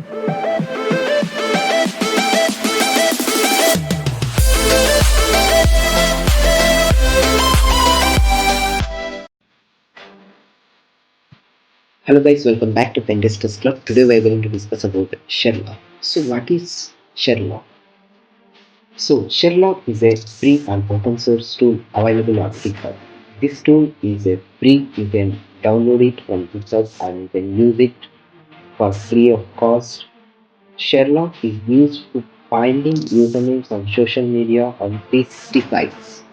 Hello guys, welcome back to Penguins Club. Today we are going to discuss about Sherlock. So what is Sherlock? So Sherlock is a free and open source tool available on GitHub. This tool is a free, you can download it from GitHub and you can use it for free of cost. Sherlock is used for finding usernames on social media on tasty sites.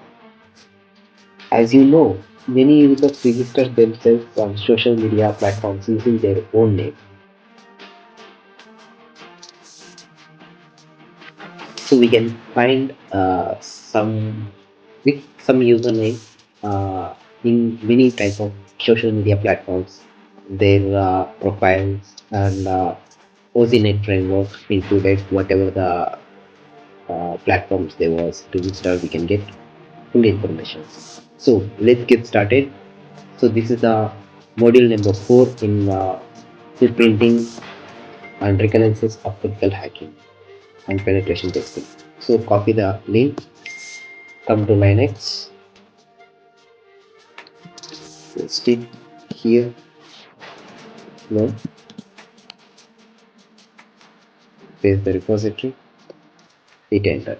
As you know, many users register themselves on social media platforms using their own name. So we can find some with some username in many type of social media platforms, their profiles and OZNet framework included, whatever the platforms there was to register, we can get full information. So let's get started. So this is the module number 4 in footprinting and reconnaissance of physical hacking and penetration testing. So copy the link, come to Linux, paste it here, no, paste the repository, hit enter.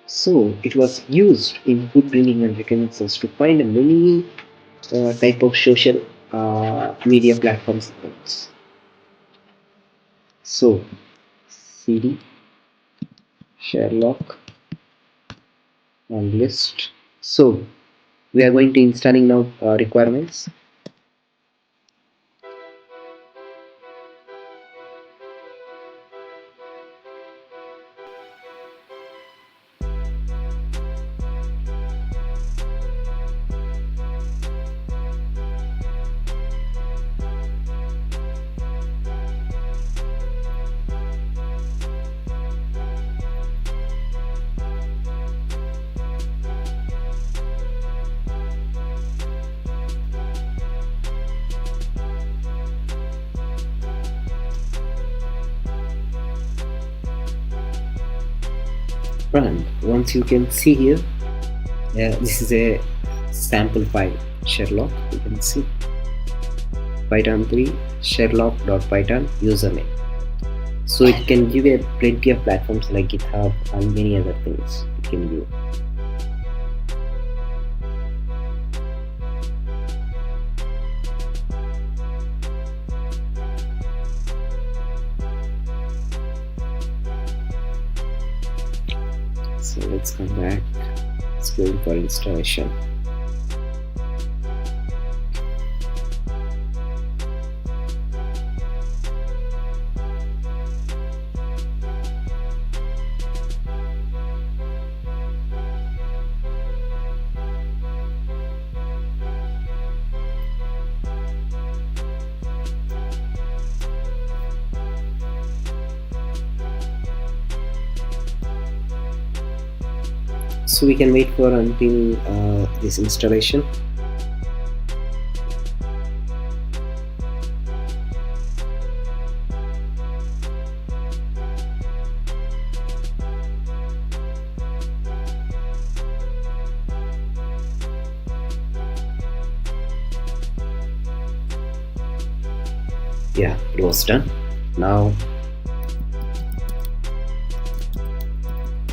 So it was used in footprinting and reconnaissance to find many type of social media platforms. So cd Sherlock and list. So we are going to installing now requirements. And once you can see here, this is a sample file Sherlock. You can see Python 3 Sherlock.python username. So it can give a plenty of platforms like GitHub and many other things it can give. So let's come back. Let's go for installation. So we can wait for until this installation. Yeah, it was done. Now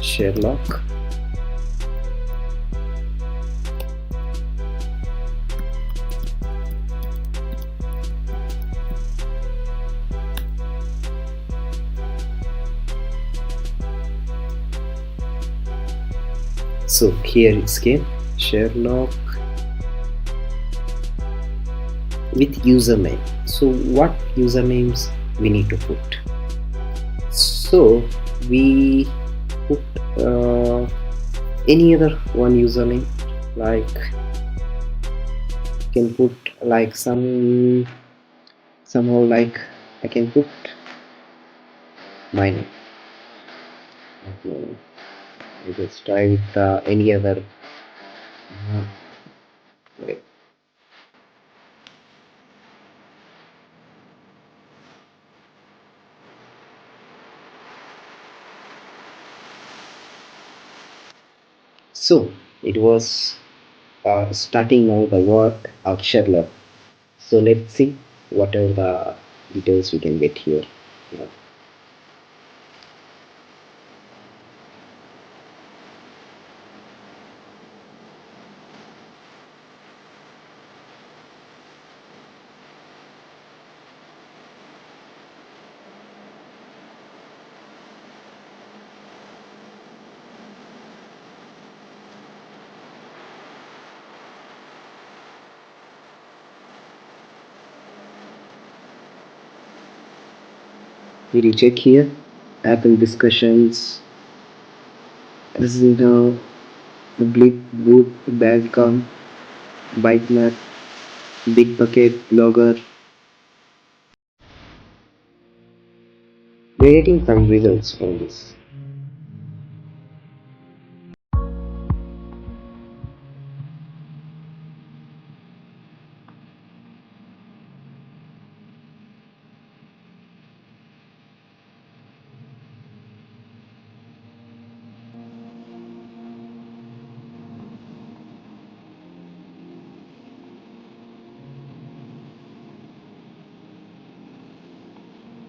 Sherlock. So here it came Sherlock with username. So what usernames we need to put? So we put any other one username like can put like somehow like I can put my name. Okay. I just try with any other way. So it was starting now the work of Sherlock. So let's see what are the details we can get here. Yeah. We check here. Apple discussions. This is the public boot Bandcamp, Bitmap, Big Bucket, Blogger. We're getting some results from this.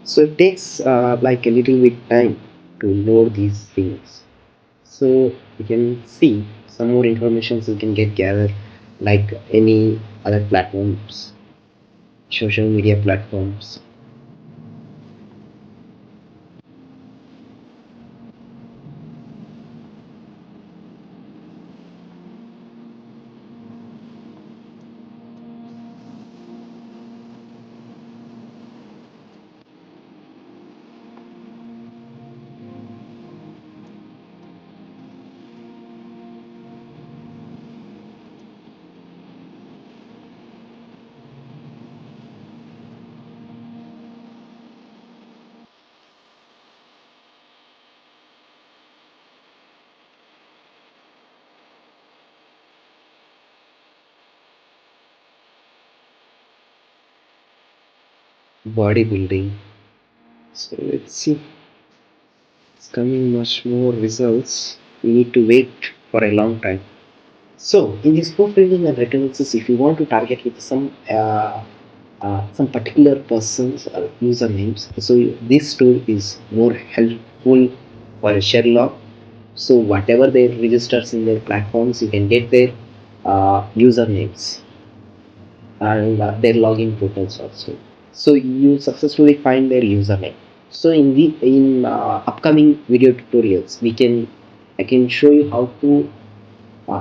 So it takes like a little bit time to know these things. So you can see some more information you can get gathered like any other platforms, social media platforms. Bodybuilding. So let's see. It's coming much more results. We need to wait for a long time. So in this profiling and recognitions, if you want to target with some particular persons or usernames, so this tool is more helpful for Sherlock. So whatever they registers in their platforms, you can get their usernames and their login profiles also. So you successfully find their username. So in upcoming video tutorials, I can show you how to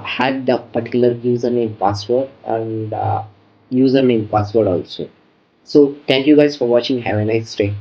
had the particular username password and username password also. So thank you guys for watching. Have a nice day.